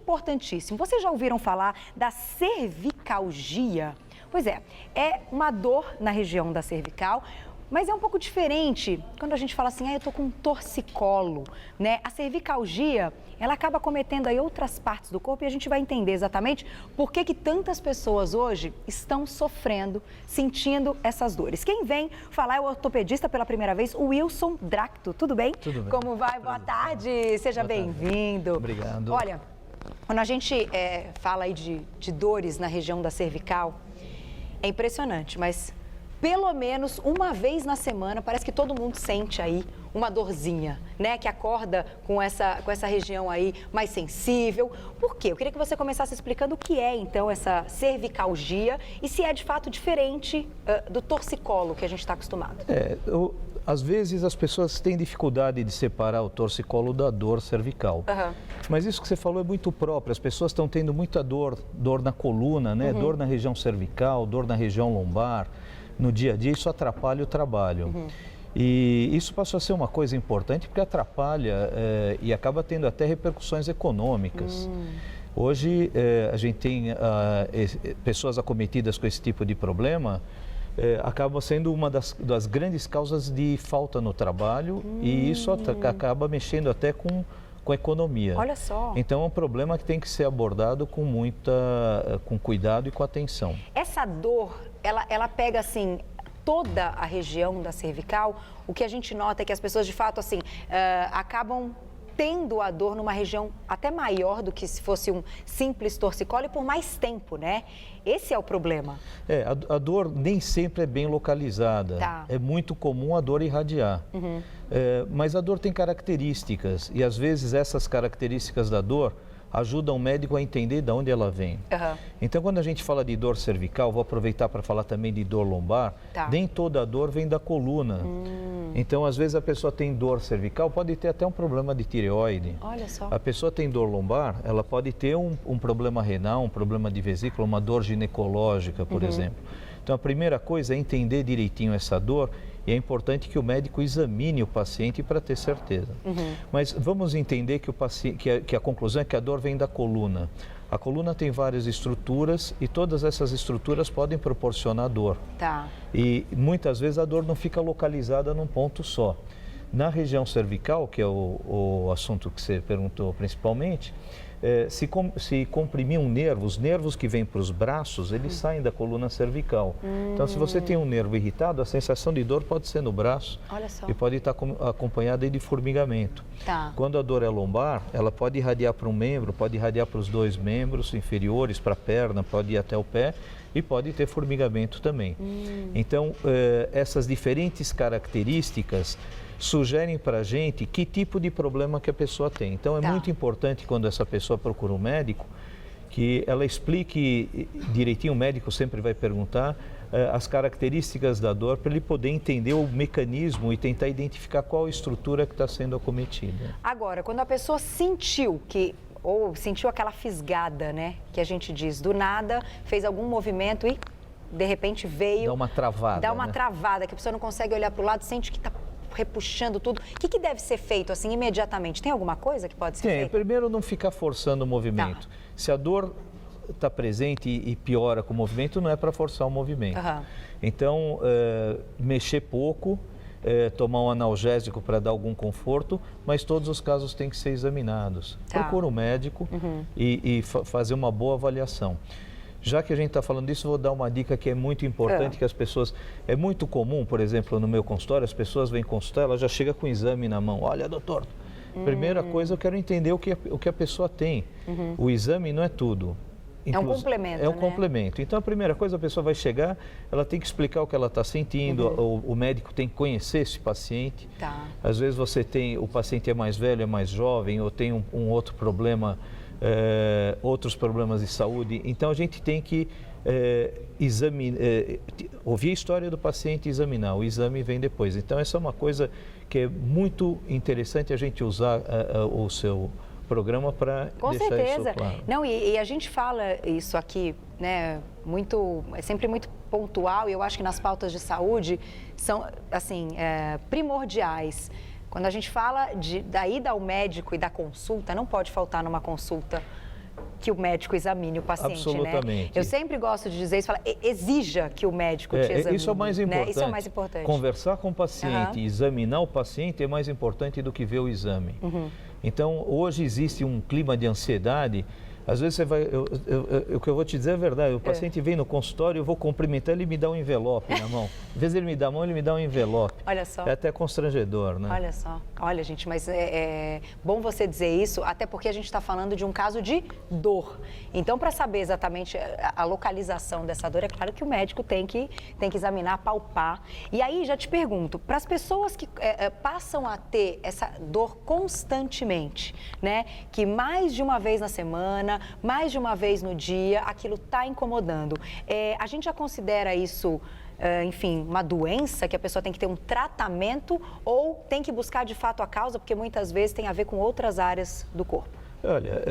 importantíssimo. Vocês já ouviram falar da cervicalgia? Pois é uma dor na região da cervical, mas é um pouco diferente quando a gente fala assim, eu tô com um torcicolo, né? A cervicalgia, ela acaba cometendo aí outras partes do corpo e a gente vai entender exatamente por que tantas pessoas hoje estão sofrendo, sentindo essas dores. Quem vem falar é o ortopedista pela primeira vez, o Wilson Dracto. Tudo bem? Tudo bem. Como vai? Boa tarde, seja bem-vindo. Obrigado. Olha, quando a gente fala aí de dores na região da cervical, é impressionante, mas pelo menos uma vez na semana, parece que todo mundo sente aí uma dorzinha, né? Que acorda com essa região aí mais sensível. Por quê? Eu queria que você começasse explicando o que é, então, essa cervicalgia e se é, de fato, diferente do torcicolo que a gente está acostumado. Às vezes as pessoas têm dificuldade de separar o torcicolo da dor cervical. Uhum. Mas isso que você falou é muito próprio. As pessoas estão tendo muita dor na coluna, né? Dor na região cervical, dor na região lombar. No dia a dia, isso atrapalha o trabalho. E isso passou a ser uma coisa importante porque atrapalha e acaba tendo até repercussões econômicas. Hoje, a gente tem pessoas acometidas com esse tipo de problema, acaba sendo uma das grandes causas de falta no trabalho e isso acaba mexendo até com a economia. Olha só. Então, é um problema que tem que ser abordado com cuidado e com atenção. Essa dor, ela pega, assim, toda a região da cervical. O que a gente nota é que as pessoas, de fato, assim, acabam tendo a dor numa região até maior do que se fosse um simples torcicolo e por mais tempo, né? Esse é o problema. A dor nem sempre é bem localizada. Tá. É muito comum a dor irradiar. Mas a dor tem características e às vezes essas características da dor ajudam o médico a entender de onde ela vem. Então, quando a gente fala de dor cervical, vou aproveitar para falar também de dor lombar, nem toda a dor vem da coluna. Então, às vezes a pessoa tem dor cervical, pode ter até um problema de tireoide. Olha só. A pessoa tem dor lombar, ela pode ter um problema renal, um problema de vesícula, uma dor ginecológica, por exemplo. Então, a primeira coisa é entender direitinho essa dor e é importante que o médico examine o paciente para ter certeza. Mas vamos entender que a conclusão é que a dor vem da coluna. A coluna tem várias estruturas e todas essas estruturas podem proporcionar dor. Tá. E muitas vezes a dor não fica localizada num ponto só. Na região cervical, que é o assunto que você perguntou principalmente, se comprimir um nervo, os nervos que vêm para os braços, eles saem da coluna cervical. Então, se você tem um nervo irritado, a sensação de dor pode ser no braço. Olha só. E pode estar acompanhada de formigamento. Tá. Quando a dor é lombar, ela pode irradiar para um membro, pode irradiar para os dois membros inferiores, para a perna, pode ir até o pé e pode ter formigamento também. Então, essas diferentes características sugerem para a gente que tipo de problema que a pessoa tem. Então, é muito importante quando essa pessoa procura um médico, que ela explique direitinho, o médico sempre vai perguntar as características da dor para ele poder entender o mecanismo e tentar identificar qual a estrutura que está sendo acometida. Agora, quando a pessoa sentiu aquela fisgada, né, que a gente diz, do nada, fez algum movimento e de repente veio... Dá uma travada. Dá uma travada, que a pessoa não consegue olhar para o lado, sente que está repuxando tudo. O que deve ser feito assim imediatamente? Tem alguma coisa que pode ser feita? Primeiro não ficar forçando o movimento. Se a dor está presente e piora com o movimento, não é para forçar o movimento. Então, mexer pouco, tomar um analgésico para dar algum conforto, mas todos os casos têm que ser examinados. Procura um médico e fazer uma boa avaliação. Já que a gente está falando disso, vou dar uma dica que é muito importante, que as pessoas... É muito comum, por exemplo, no meu consultório, as pessoas vêm consultar, ela já chega com o exame na mão. Olha, doutor, primeira coisa, eu quero entender o que a pessoa tem. O exame não é tudo. É um complemento, É um complemento. Então, a primeira coisa, a pessoa vai chegar, ela tem que explicar o que ela está sentindo, o médico tem que conhecer esse paciente. Às vezes o paciente é mais velho, é mais jovem, ou tem um outro problema, outros problemas de saúde. Então, a gente tem que ouvir a história do paciente e examinar. O exame vem depois. Então, essa é uma coisa que é muito interessante a gente usar o seu programa para deixar isso claro. Não, e a gente fala isso aqui, né, é sempre muito pontual, e eu acho que nas pautas de saúde são, assim, primordiais. Quando a gente fala da ida ao médico e da consulta, não pode faltar numa consulta que o médico examine o paciente, Absolutamente. né? Eu sempre gosto de dizer isso, exija que o médico te examine. Isso é o mais importante. Né? Isso é o mais importante. Conversar com o paciente, examinar o paciente é mais importante do que ver o exame. Então, hoje existe um clima de ansiedade. Às vezes você vai, o que eu vou te dizer é verdade, o paciente vem no consultório, eu vou cumprimentar, ele me dá um envelope na mão. Em vez de ele me dar a mão, ele me dá um envelope. Olha só. É até constrangedor, né? Olha só. Olha, gente, mas é bom você dizer isso, até porque a gente está falando de um caso de dor. Então, para saber exatamente a localização dessa dor, é claro que o médico tem que examinar, palpar. E aí, já te pergunto, para as pessoas que passam a ter essa dor constantemente, né? Que mais de uma vez na semana, mais de uma vez no dia, aquilo está incomodando. A gente já considera isso, enfim, uma doença que a pessoa tem que ter um tratamento ou tem que buscar de fato a causa, porque muitas vezes tem a ver com outras áreas do corpo? Olha,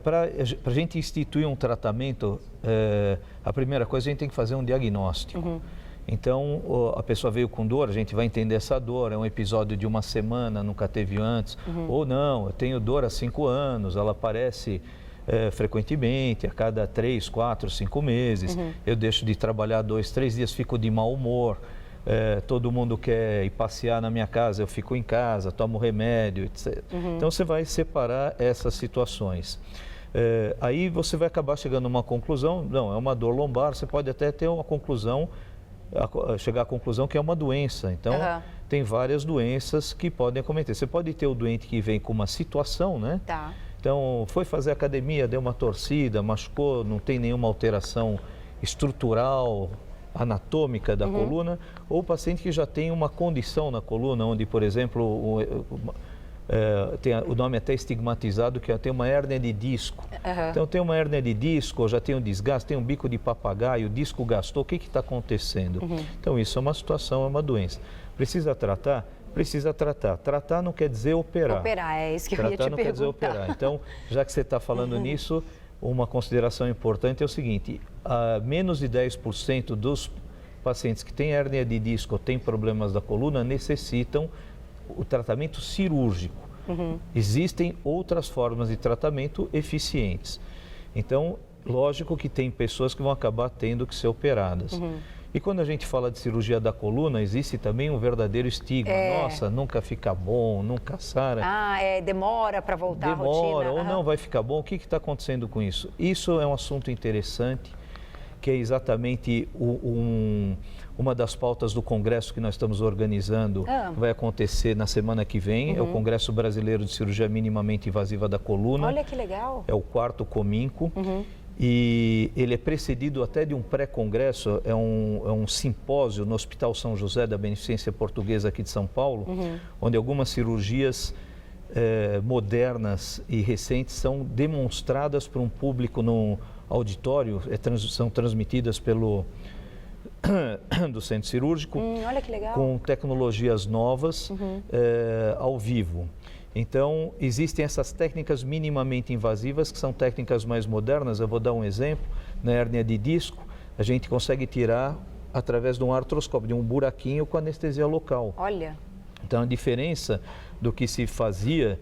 para a gente instituir um tratamento, a primeira coisa a gente tem que fazer um diagnóstico. Então, a pessoa veio com dor, a gente vai entender essa dor, é um episódio de uma semana, nunca teve antes, ou não, eu tenho dor há 5 anos, ela aparece frequentemente, a cada 3, 4, 5 meses, eu deixo de trabalhar 2, 3 dias, fico de mau humor, todo mundo quer ir passear na minha casa, eu fico em casa, tomo remédio, etc. Então, você vai separar essas situações. Aí você vai acabar chegando a uma conclusão, não, é uma dor lombar, você pode até ter uma conclusão, chegar à conclusão que é uma doença. Então, tem várias doenças que podem acometer. Você pode ter o doente que vem com uma situação, né? Tá. Então, foi fazer academia, deu uma torcida, machucou, não tem nenhuma alteração estrutural, anatômica da coluna, ou o paciente que já tem uma condição na coluna, onde, por exemplo, tem o nome até estigmatizado, que tem uma hérnia de disco. Então, tem uma hérnia de disco, já tem um desgaste, tem um bico de papagaio, o disco gastou, o que está acontecendo? Então, isso é uma situação, é uma doença. Precisa tratar? Precisa tratar. Tratar não quer dizer operar. Operar, é isso que eu ia te Tratar não quer dizer perguntar. operar. Então, já que você está falando nisso, uma consideração importante é o seguinte, menos de 10% dos pacientes que têm hérnia de disco ou têm problemas da coluna necessitam o tratamento cirúrgico. Existem outras formas de tratamento eficientes. Então, lógico que tem pessoas que vão acabar tendo que ser operadas. E quando a gente fala de cirurgia da coluna, existe também um verdadeiro estigma. Nossa, nunca fica bom, nunca sara. Demora para voltar à rotina. Demora, ou não vai ficar bom. O que está acontecendo com isso? Isso é um assunto interessante, que é exatamente uma das pautas do congresso que nós estamos organizando. Vai acontecer na semana que vem. É o Congresso Brasileiro de Cirurgia Minimamente Invasiva da Coluna. Olha que legal. É o 4º Cominco. E ele é precedido até de um pré-congresso, é um simpósio no Hospital São José da Beneficência Portuguesa aqui de São Paulo, onde algumas cirurgias modernas e recentes são demonstradas para um público no auditório, são transmitidas pelo do centro cirúrgico, olha que legal. Com tecnologias novas ao vivo. Então, existem essas técnicas minimamente invasivas, que são técnicas mais modernas. Eu vou dar um exemplo. Na hérnia de disco, a gente consegue tirar através de um artroscópio, de um buraquinho com anestesia local. Olha. Então, a diferença do que se fazia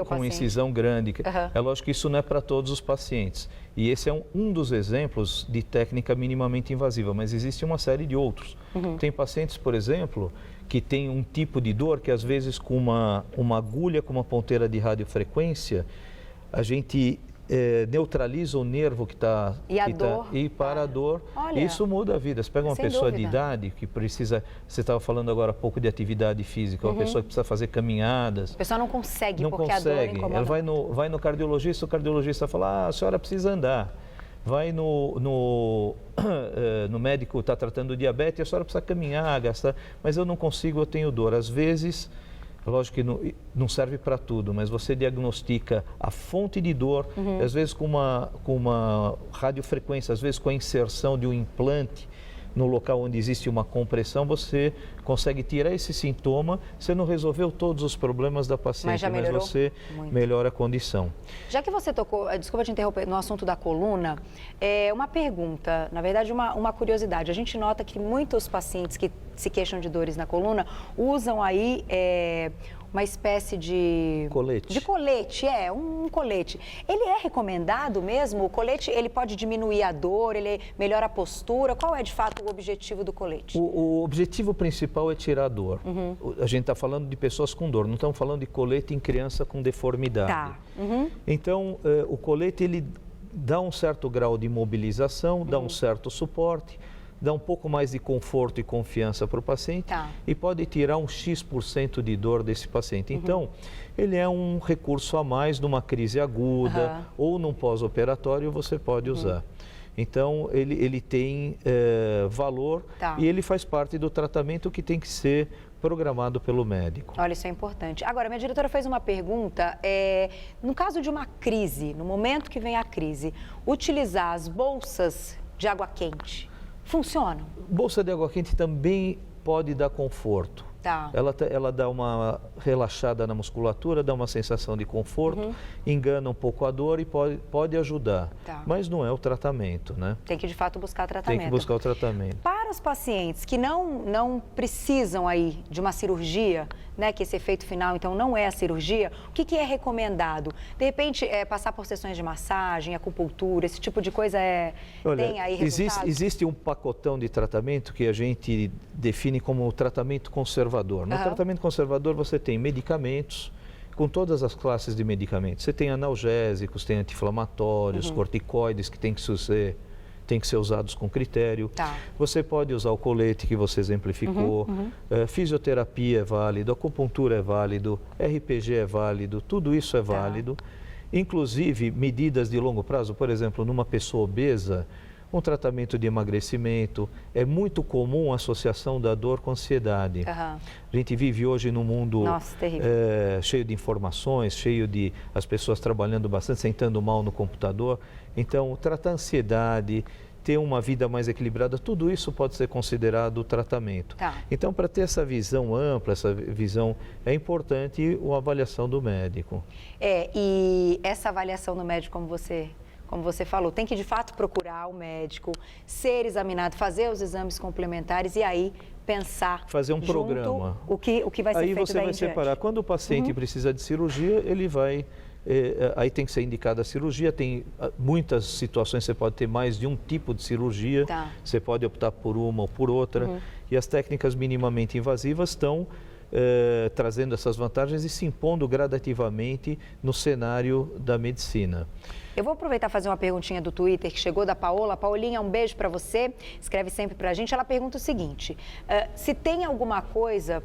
com incisão grande, é lógico que isso não é para todos os pacientes. E esse é um dos exemplos de técnica minimamente invasiva, mas existe uma série de outros. Tem pacientes, por exemplo, que tem um tipo de dor que às vezes com uma agulha, com uma ponteira de radiofrequência, a gente neutraliza o nervo que está... E para a dor. Olha, isso muda a vida. Você pega uma pessoa de idade que precisa... Você estava falando agora há pouco de atividade física, uma pessoa que precisa fazer caminhadas. A pessoa não consegue, não porque consegue. A dor incomoda. Ela vai no cardiologista, o cardiologista fala, a senhora precisa andar. Vai no médico, está tratando diabetes, a senhora precisa caminhar, gastar, mas eu não consigo, eu tenho dor. Às vezes, lógico que não serve para tudo, mas você diagnostica a fonte de dor, às vezes com uma radiofrequência, às vezes com a inserção de um implante no local onde existe uma compressão, você consegue tirar esse sintoma. Você não resolveu todos os problemas da paciente, mas você melhora a condição. Já que você tocou, desculpa te interromper, no assunto da coluna, uma pergunta, na verdade uma curiosidade. A gente nota que muitos pacientes que se queixam de dores na coluna usam aí uma espécie de... Colete. De colete, um colete. Ele é recomendado mesmo? O colete, ele pode diminuir a dor, ele melhora a postura? Qual é, de fato, o objetivo do colete? O objetivo principal é tirar a dor. A gente está falando de pessoas com dor, não estamos falando de colete em criança com deformidade. Tá. Então, o colete, ele dá um certo grau de mobilização, dá um certo suporte, dá um pouco mais de conforto e confiança para o paciente e pode tirar um X% de dor desse paciente. Então, ele é um recurso a mais numa crise aguda ou num pós-operatório, você pode usar. Então, ele tem valor e ele faz parte do tratamento que tem que ser programado pelo médico. Olha, isso é importante. Agora, minha diretora fez uma pergunta, no caso de uma crise, no momento que vem a crise, utilizar as bolsas de água quente, funcionam? Bolsa de água quente também pode dar conforto. Tá. Ela dá uma relaxada na musculatura, dá uma sensação de conforto, engana um pouco a dor e pode ajudar. Tá. Mas não é o tratamento, né? Tem que, de fato, buscar tratamento. Tem que buscar o tratamento. Para os pacientes que não precisam aí de uma cirurgia, né, que esse efeito final, então, não é a cirurgia, o que é recomendado? De repente, passar por sessões de massagem, acupuntura, esse tipo de coisa tem aí resultados? Existe um pacotão de tratamento que a gente define como o tratamento conservador. No tratamento conservador, você tem medicamentos, com todas as classes de medicamentos. Você tem analgésicos, tem anti-inflamatórios, corticoides que tem que ser usados com critério. Tá. Você pode usar o colete que você exemplificou, fisioterapia é válido, acupuntura é válido, RPG é válido, tudo isso é válido. Inclusive, medidas de longo prazo, por exemplo, numa pessoa obesa, um tratamento de emagrecimento. É muito comum a associação da dor com ansiedade. A gente vive hoje num mundo cheio de informações, cheio de as pessoas trabalhando bastante, sentando mal no computador. Então, tratar a ansiedade, ter uma vida mais equilibrada, tudo isso pode ser considerado tratamento. Então, para ter essa visão ampla, essa visão, é importante a avaliação do médico. E essa avaliação do médico, como você falou, tem que de fato procurar o médico, ser examinado, fazer os exames complementares e aí pensar fazer um programa. O que vai ser feito daí em diante. Aí você vai separar. Quando o paciente precisa de cirurgia, ele vai... aí tem que ser indicada a cirurgia. Tem muitas situações, você pode ter mais de um tipo de cirurgia. Você pode optar por uma ou por outra. E as técnicas minimamente invasivas estão... trazendo essas vantagens e se impondo gradativamente no cenário da medicina. Eu vou aproveitar e fazer uma perguntinha do Twitter que chegou da Paola. Paulinha, um beijo para você, escreve sempre para a gente. Ela pergunta o seguinte, se tem alguma coisa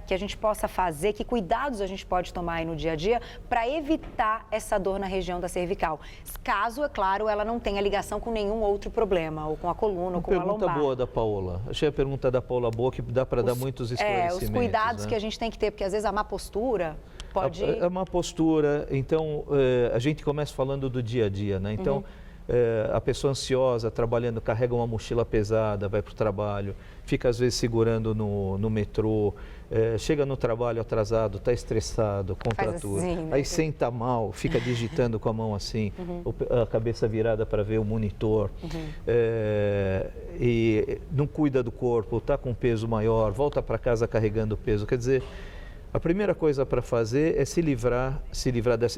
que a gente possa fazer, que cuidados a gente pode tomar aí no dia a dia para evitar essa dor na região da cervical? Caso, é claro, ela não tenha ligação com nenhum outro problema, ou com a coluna, ou com a lombar. Pergunta boa da Paola. Achei a pergunta da Paola boa, que dá para dar muitos esclarecimentos. Os cuidados que a gente tem que ter, porque às vezes a má postura pode... É uma postura, então a gente começa falando do dia a dia, né? Então, a pessoa ansiosa, trabalhando, carrega uma mochila pesada, vai para o trabalho, fica às vezes segurando no metrô, chega no trabalho atrasado, está estressado, contratura, assim, né? Aí senta mal, fica digitando com a mão assim, a cabeça virada para ver o monitor, e não cuida do corpo, está com peso maior, volta para casa carregando peso, quer dizer... A primeira coisa para fazer é se livrar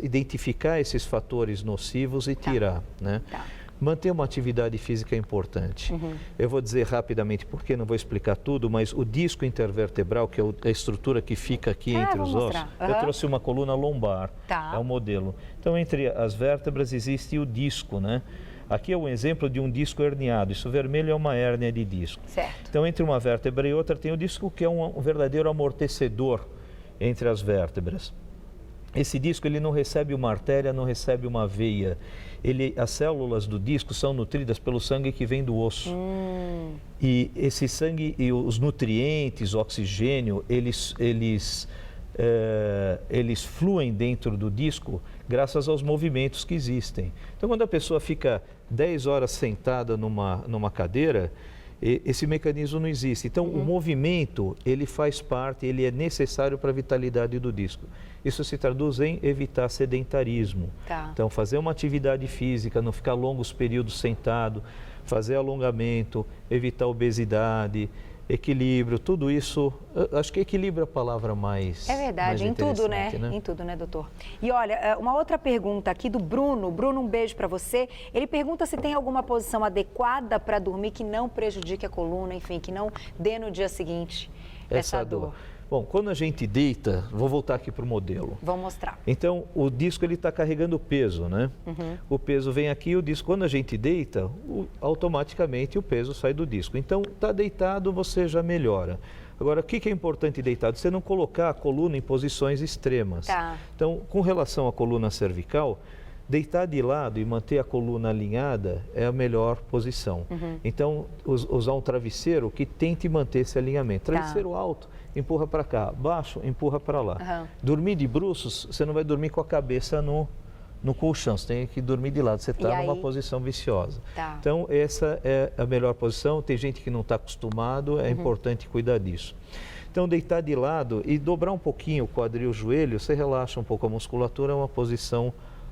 identificar esses fatores nocivos e tirar, né? Manter uma atividade física é importante. Eu vou dizer rapidamente, porque não vou explicar tudo, mas o disco intervertebral, que é a estrutura que fica aqui entre os ossos, eu trouxe uma coluna lombar, é um modelo. Então, entre as vértebras existe o disco, né? Aqui é um exemplo de um disco herniado. Isso vermelho é uma hérnia de disco. Certo. Então, entre uma vértebra e outra tem o disco, que é um verdadeiro amortecedor entre as vértebras. Esse disco ele não recebe uma artéria, não recebe uma veia. As células do disco são nutridas pelo sangue que vem do osso. E esse sangue e os nutrientes, o oxigênio, eles fluem dentro do disco graças aos movimentos que existem. Então, quando a pessoa fica 10 horas sentada numa cadeira, esse mecanismo não existe. Então, o movimento, ele faz parte, ele é necessário para a vitalidade do disco. Isso se traduz em evitar sedentarismo. Então, fazer uma atividade física, não ficar longos períodos sentado, fazer alongamento, evitar obesidade, equilíbrio, tudo isso, acho que equilíbrio é a palavra mais É verdade, mais em tudo, né? interessante, Em tudo, né, doutor? E olha, uma outra pergunta aqui do Bruno. Bruno, um beijo para você. Ele pergunta se tem alguma posição adequada para dormir que não prejudique a coluna, enfim, que não dê no dia seguinte essa dor. Bom, quando a gente deita, vou voltar aqui para o modelo. Vamos mostrar. Então, o disco ele está carregando peso, né? O peso vem aqui, o disco, quando a gente deita, automaticamente o peso sai do disco. Então, está deitado, você já melhora. Agora, o que é importante deitado? Você não colocar a coluna em posições extremas. Tá. Então, com relação à coluna cervical, deitar de lado e manter a coluna alinhada é a melhor posição. Então, usar um travesseiro que tente manter esse alinhamento. Travesseiro alto, empurra para cá. Baixo, empurra para lá. Dormir de bruços, você não vai dormir com a cabeça no colchão. Você tem que dormir de lado. Você está numa posição viciosa. Tá. Então, essa é a melhor posição. Tem gente que não está acostumado, é importante cuidar disso. Então, deitar de lado e dobrar um pouquinho o quadril, o joelho, você relaxa um pouco a musculatura, é uma posição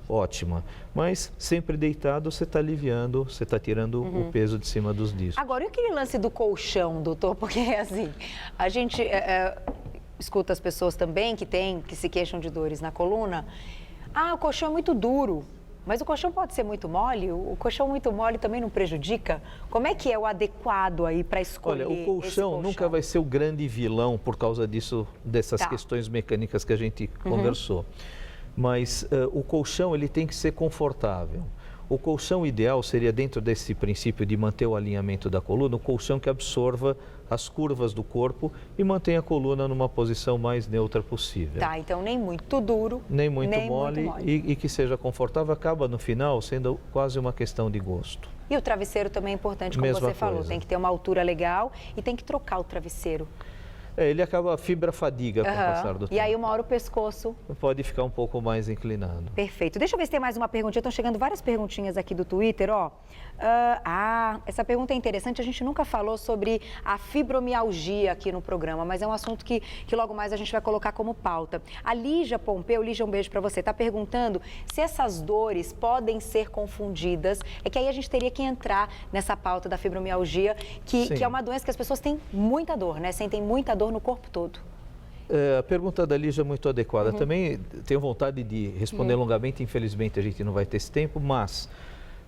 ótima. Mas sempre deitado, você está aliviando, você está tirando o peso de cima dos discos. Agora, e aquele lance do colchão, doutor? Porque, assim, a gente escuta as pessoas também que se queixam de dores na coluna. Ah, o colchão é muito duro. Mas o colchão pode ser muito mole? O colchão muito mole também não prejudica? Como é que é o adequado aí para escolher? Olha, o colchão nunca vai ser o grande vilão por causa dessas questões mecânicas que a gente conversou. Mas o colchão ele tem que ser confortável. O colchão ideal seria, dentro desse princípio de manter o alinhamento da coluna, um colchão que absorva as curvas do corpo e mantenha a coluna numa posição mais neutra possível. Tá, então nem muito duro, nem muito mole. E que seja confortável, acaba no final sendo quase uma questão de gosto. E o travesseiro também é importante, como você falou, tem que ter uma altura legal e tem que trocar o travesseiro. Ele acaba a fibra fadiga com o passar do tempo. E aí uma hora o pescoço pode ficar um pouco mais inclinado. Perfeito. Deixa eu ver se tem mais uma perguntinha. Estão chegando várias perguntinhas aqui do Twitter, ó. Essa pergunta é interessante. A gente nunca falou sobre a fibromialgia aqui no programa, mas é um assunto que logo mais a gente vai colocar como pauta. A Lígia Pompeu, Lígia, um beijo para você, está perguntando se essas dores podem ser confundidas. É que aí a gente teria que entrar nessa pauta da fibromialgia, que é uma doença que as pessoas têm muita dor, né? Sentem muita dor no corpo todo. A pergunta da Lígia é muito adequada. Também tenho vontade de responder longamente, infelizmente a gente não vai ter esse tempo, mas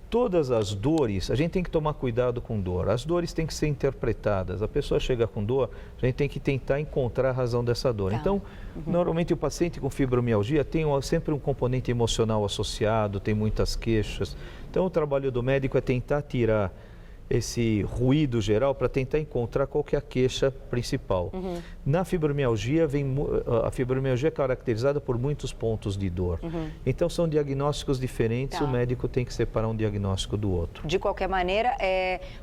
todas as dores, a gente tem que tomar cuidado com dor. As dores têm que ser interpretadas. A pessoa chega com dor, a gente tem que tentar encontrar a razão dessa dor. Então, normalmente o paciente com fibromialgia tem sempre um componente emocional associado, tem muitas queixas. Então, o trabalho do médico é tentar tirar esse ruído geral para tentar encontrar qual que é a queixa principal. Na fibromialgia, a fibromialgia é caracterizada por muitos pontos de dor. Então, são diagnósticos diferentes, o médico tem que separar um diagnóstico do outro. De qualquer maneira,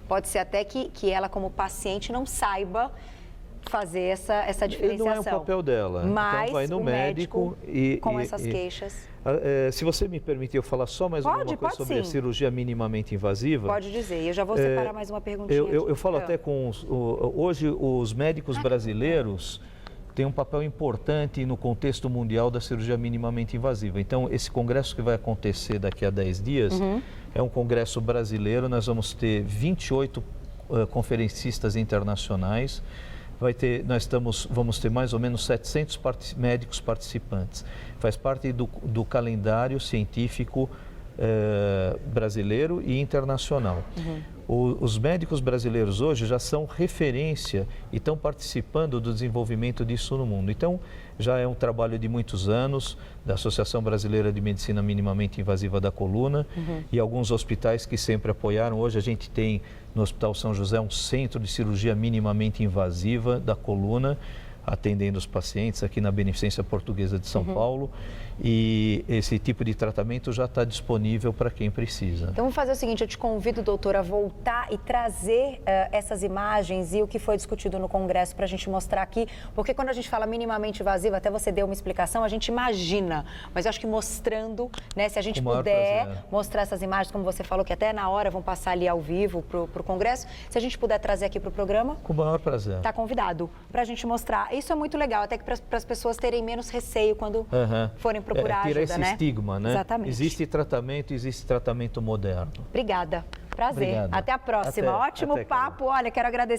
pode ser até que ela, como paciente, não saiba fazer essa diferenciação. Não é o papel dela. Mas então vai no médico com essas queixas. Se você me permitir eu falar só mais alguma coisa sobre a cirurgia minimamente invasiva. Pode dizer, eu já vou separar mais uma perguntinha. Eu falo até com hoje os médicos brasileiros têm um papel importante no contexto mundial da cirurgia minimamente invasiva. Então, esse congresso que vai acontecer daqui a 10 dias é um congresso brasileiro. Nós vamos ter 28 conferencistas internacionais. Vamos ter mais ou menos 700 médicos participantes. Faz parte do calendário científico brasileiro e internacional. Os médicos brasileiros hoje já são referência e estão participando do desenvolvimento disso no mundo. Então, já é um trabalho de muitos anos da Associação Brasileira de Medicina Minimamente Invasiva da Coluna e alguns hospitais que sempre apoiaram. Hoje a gente tem no Hospital São José um centro de cirurgia minimamente invasiva da coluna, atendendo os pacientes aqui na Beneficência Portuguesa de São Paulo, e esse tipo de tratamento já está disponível para quem precisa. Então vamos fazer o seguinte, eu te convido, doutora, a voltar e trazer essas imagens e o que foi discutido no Congresso para a gente mostrar aqui, porque quando a gente fala minimamente invasivo, até você deu uma explicação, a gente imagina, mas eu acho que mostrando, né, se a gente puder mostrar essas imagens, como você falou, que até na hora vão passar ali ao vivo para o Congresso, se a gente puder trazer aqui para o programa. Com o maior prazer. Está convidado para a gente mostrar. Isso é muito legal, até que para as pessoas terem menos receio quando forem procurar ajuda, esse estigma, né? Exatamente. Existe tratamento moderno. Obrigada. Prazer. Obrigado. Até a próxima. Ótimo papo. Olha, quero agradecer